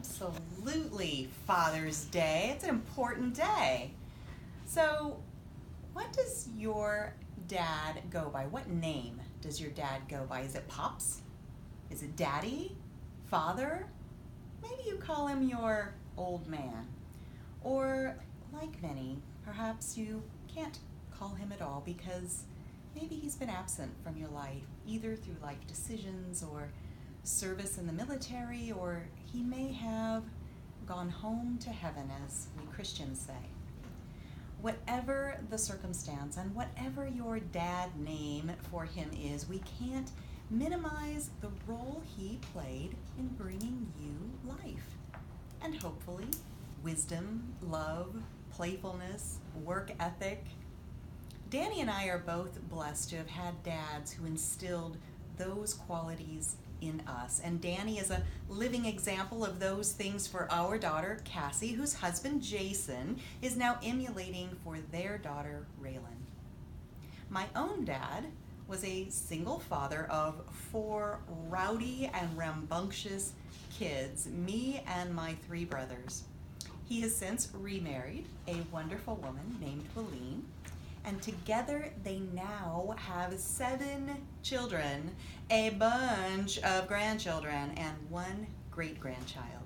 Absolutely, Father's Day. It's an important day. So, what does your dad go by? What name does your dad go by? Is it Pops? Is it Daddy? Father? Maybe you call him your old man. Or, like many, perhaps you can't call him at all because maybe he's been absent from your life, either through life decisions or service in the military, or he may have gone home to heaven, as we Christians say. Whatever the circumstance and whatever your dad name for him is, we can't minimize the role he played in bringing you life. And hopefully, wisdom, love, playfulness, work ethic. Danny and I are both blessed to have had dads who instilled those qualities in us. And Danny is a living example of those things for our daughter, Cassie, whose husband, Jason, is now emulating for their daughter, Raelynn. My own dad was a single father of 4 rowdy and rambunctious kids, me and my 3 brothers. He has since remarried a wonderful woman named Wileen, and together they now have 7 children, a bunch of grandchildren, and 1 great-grandchild.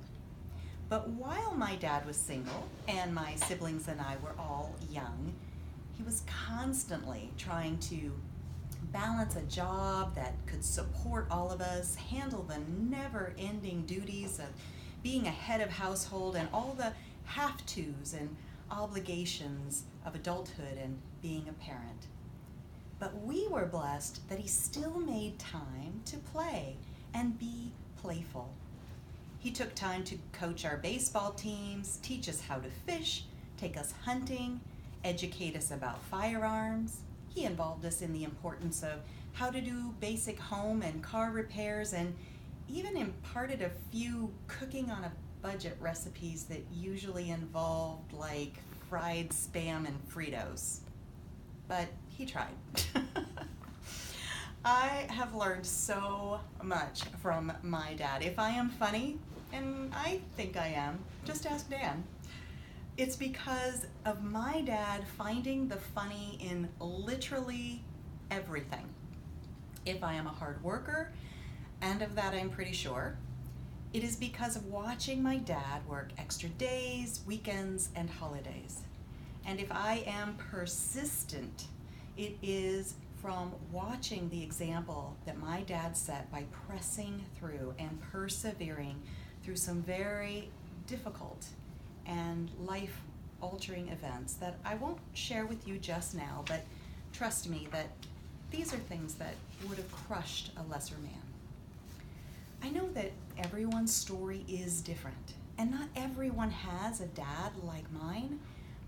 But while my dad was single and my siblings and I were all young, he was constantly trying to balance a job that could support all of us, handle the never-ending duties of being a head of household and all the have-tos and obligations of adulthood and being a parent. But we were blessed that he still made time to play and be playful. He took time to coach our baseball teams, teach us how to fish, take us hunting, educate us about firearms. He involved us in the importance of how to do basic home and car repairs, and even imparted a few cooking on a budget recipes that usually involved like fried Spam and Fritos. But he tried. I have learned so much from my dad. If I am funny, and I think I am, just ask Dan. It's because of my dad finding the funny in literally everything. If I am a hard worker, and of that I'm pretty sure, it is because of watching my dad work extra days, weekends, and holidays. And if I am persistent, it is from watching the example that my dad set by pressing through and persevering through some very difficult and life-altering events that I won't share with you just now, but trust me that these are things that would have crushed a lesser man. I know that everyone's story is different, and not everyone has a dad like mine,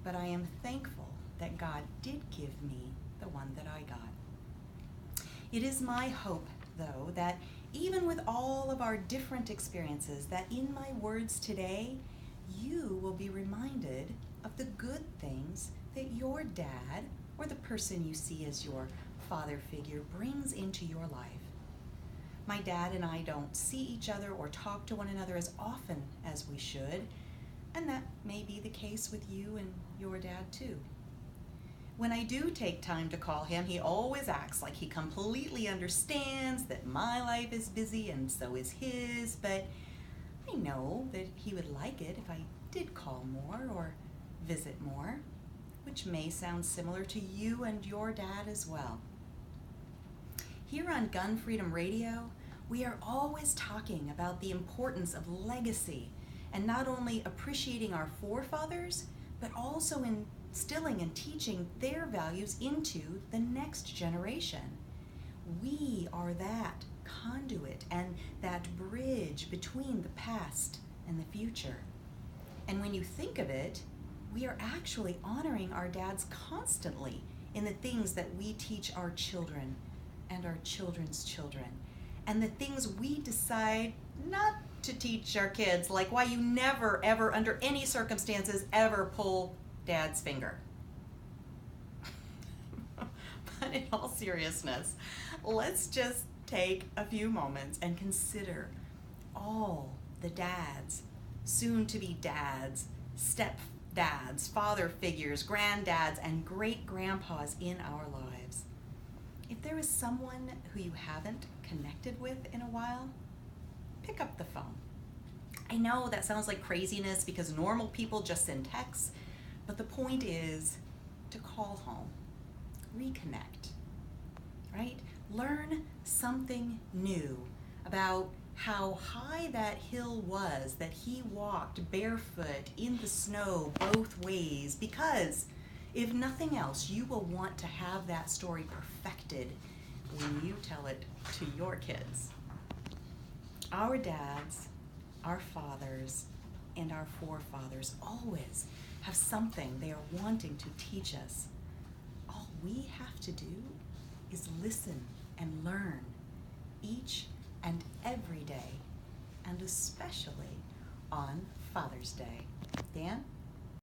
but I am thankful that God did give me the one that I got. It is my hope, though, that even with all of our different experiences, that in my words today, you will be reminded of the good things that your dad, or the person you see as your father figure, brings into your life. My dad and I don't see each other or talk to one another as often as we should, and that may be the case with you and your dad too. When I do take time to call him, he always acts like he completely understands that my life is busy and so is his, but I know that he would like it if I did call more or visit more, which may sound similar to you and your dad as well. Here on Gun Freedom Radio, we are always talking about the importance of legacy and not only appreciating our forefathers, but also instilling and teaching their values into the next generation. We are that conduit and that bridge between the past and the future. And when you think of it, we are actually honoring our dads constantly in the things that we teach our children and our children's children, and the things we decide not to teach our kids, like why you never, ever, under any circumstances, ever pull dad's finger. But in all seriousness, let's just take a few moments and consider all the dads soon-to-be dads, stepdads, father figures, granddads, and great-grandpas in our lives. If there is someone who you haven't connected with in a while, pick up the phone. I know that sounds like craziness because normal people just send texts, but the point is to call home, reconnect, right? Learn something new about how high that hill was that he walked barefoot in the snow both ways, because if nothing else, you will want to have that story perfected when you tell it to your kids. Our dads, our fathers, and our forefathers always have something they are wanting to teach us. All we have to do is listen and learn each and every day, and especially on Father's Day. Dan?